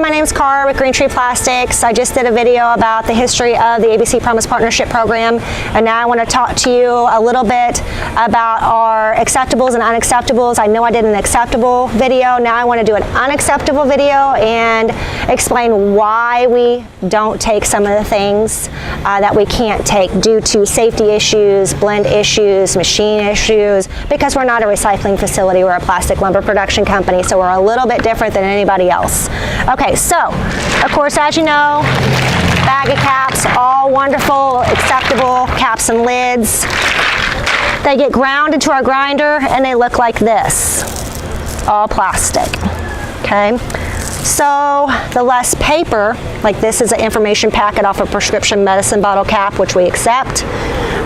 my name's Cara with Green Tree Plastics. I just did a video about the history of the ABC Promise Partnership Program, and now I want to talk to you a little bit about our acceptables and unacceptables. I know I did an acceptable video. Now I want to do an unacceptable video and explain why we don't take some of the things that we can't take due to safety issues, blend issues, machine issues, because we're not a recycling facility. We're a plastic lumber production company, so we're a little bit different than anybody else. Okay, so, of course, as you know, bag of caps, all wonderful, acceptable caps and lids. They get ground into our grinder and they look like this, all plastic, okay? So the less paper, like this is an information packet off a prescription medicine bottle cap, which we accept,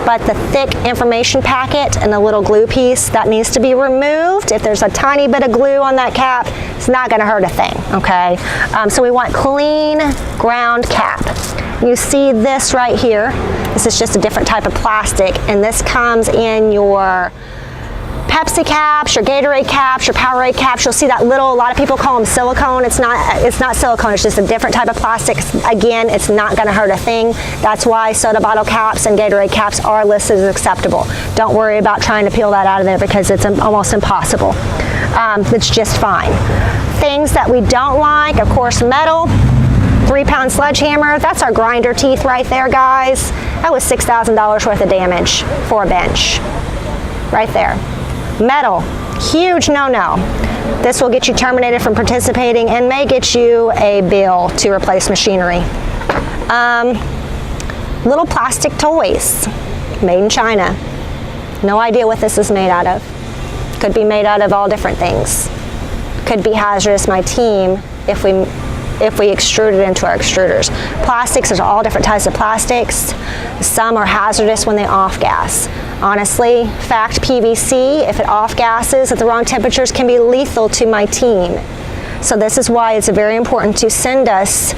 but the thick information packet and the little glue piece, that needs to be removed. If there's a tiny bit of glue on that cap, it's not gonna hurt a thing, okay? So we want clean ground cap. You see this right here. This is just a different type of plastic, and this comes in your Pepsi caps, your Gatorade caps, your Powerade caps. You'll see that little, a lot of people call them silicone. It's not silicone, it's just a different type of plastic. Again, it's not gonna hurt a thing. That's why soda bottle caps and Gatorade caps are listed as acceptable. Don't worry about trying to peel that out of there because it's almost impossible. It's just fine. Things that we don't like, of course, metal. 3-pound sledgehammer, that's our grinder teeth right there, guys. That was $6,000 worth of damage for a bench, right there. Metal, huge no-no. This will get you terminated from participating and may get you a bill to replace machinery. Little plastic toys, made in China. No idea what this is made out of. Could be made out of all different things. Could be hazardous, my team, if we extrude it into our extruders. Plastics, there's all different types of plastics. Some are hazardous when they off-gas. Honestly, fact PVC, if it off-gases at the wrong temperatures, can be lethal to my team. So this is why it's very important to send us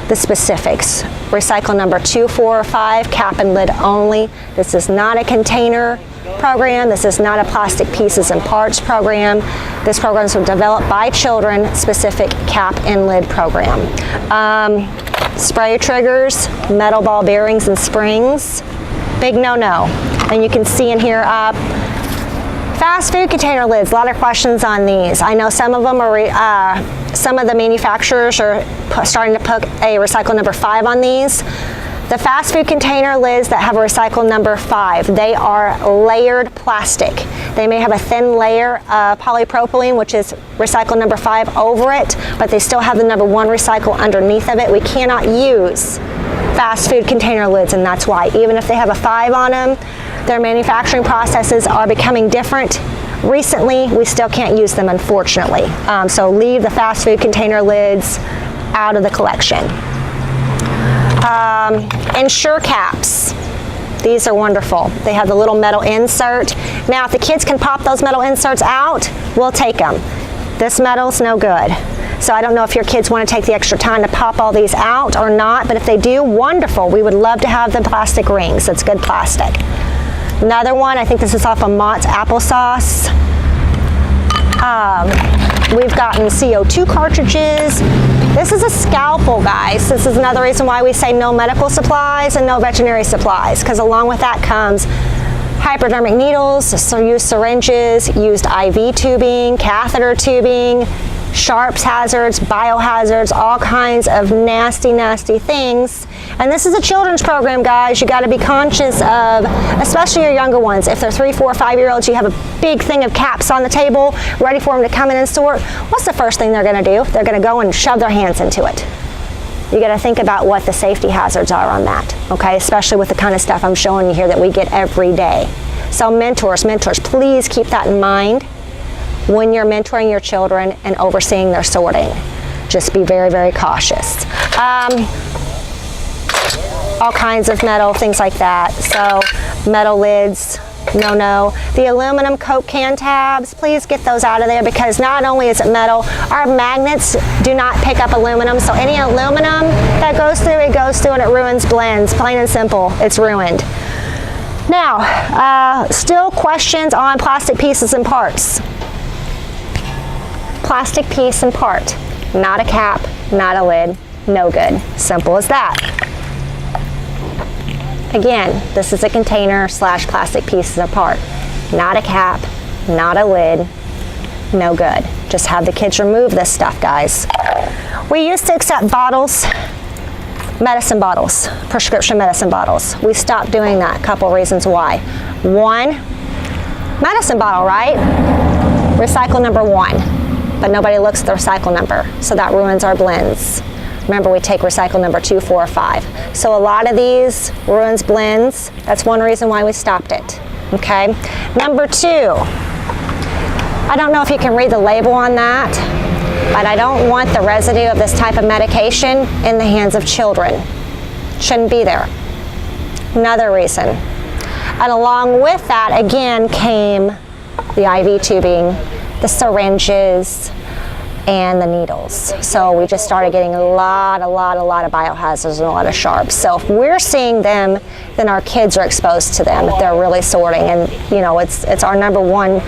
the specifics. Recycle number 245, cap and lid only. This is not a container program. This is not a plastic pieces and parts program. This program is developed by children, specific cap and lid program. Spray triggers, metal ball bearings and springs, big no-no. And you can see in here fast food container lids, a lot of questions on these. I know some of them are, some of the manufacturers are starting to put a recycle number 5 on these. The fast food container lids that have a recycle number 5, they are layered plastic. They may have a thin layer of polypropylene, which is recycle number 5 over it, but they still have the number 1 recycle underneath of it. We cannot use fast food container lids, and that's why. Even if they have a 5 on them, their manufacturing processes are becoming different. Recently, we still can't use them, unfortunately. So leave the fast food container lids out of the collection. Ensure caps. These are wonderful. They have the little metal insert. Now, if the kids can pop those metal inserts out, we'll take them. This metal's no good. So I don't know if your kids want to take the extra time to pop all these out or not, but if they do, wonderful. We would love to have the plastic rings. It's good plastic. Another one, I think this is off of Mott's applesauce. We've gotten CO2 cartridges. This is a scalpel, guys. This is another reason why we say no medical supplies and no veterinary supplies, because along with that comes hypodermic needles, so used syringes, used IV tubing, catheter tubing, sharps hazards, biohazards, all kinds of nasty, nasty things. And this is a children's program, guys. You got to be conscious of, especially your younger ones. If they're 3, 4, 5-year-olds, you have a big thing of caps on the table, ready for them to come in and sort. What's the first thing they're going to do? They're going to go and shove their hands into it. You got to think about what the safety hazards are on that, okay? Especially with the kind of stuff I'm showing you here that we get every day. So mentors, please keep that in mind when you're mentoring your children and overseeing their sorting. Just be very, very cautious. All kinds of metal, things like that. So metal lids, no. The aluminum Coke can tabs, please get those out of there, because not only is it metal, our magnets do not pick up aluminum. So any aluminum that goes through, it goes through and it ruins blends. Plain and simple, it's ruined. Now, still questions on plastic pieces and parts. Plastic piece and part, not a cap, not a lid, no good. Simple as that. Again, this is a container / plastic pieces apart. Not a cap, not a lid, no good. Just have the kids remove this stuff, guys. We used to accept bottles, medicine bottles, prescription medicine bottles. We stopped doing that. A couple reasons why. One, medicine bottle, right? Recycle number 1, but nobody looks at the recycle number, so that ruins our blends. Remember, we take recycle number 2, 4, 5. So a lot of these ruins blends. That's one reason why we stopped it. Okay. Number 2, I don't know if you can read the label on that, but I don't want the residue of this type of medication in the hands of children. Shouldn't be there. Another reason. And along with that, again, came the IV tubing, the syringes, and the needles. So we just started getting a lot of biohazards and a lot of sharps. So if we're seeing them, then our kids are exposed to them if they're really sorting. And you know, it's our number one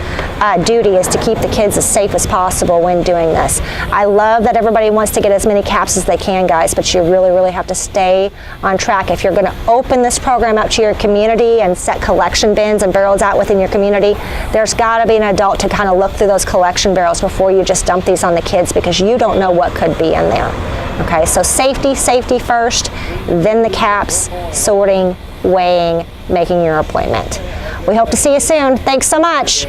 duty is to keep the kids as safe as possible when doing this. I love that everybody wants to get as many caps as they can, guys, but you really have to stay on track. If you're going to open this program up to your community and set collection bins and barrels out within your community, there's got to be an adult to kind of look through those collection barrels before you just dump these on the kids, because you don't know what could be in there. Okay, so safety first, then the caps, sorting, weighing, making your appointment. We hope to see you soon. Thanks so much.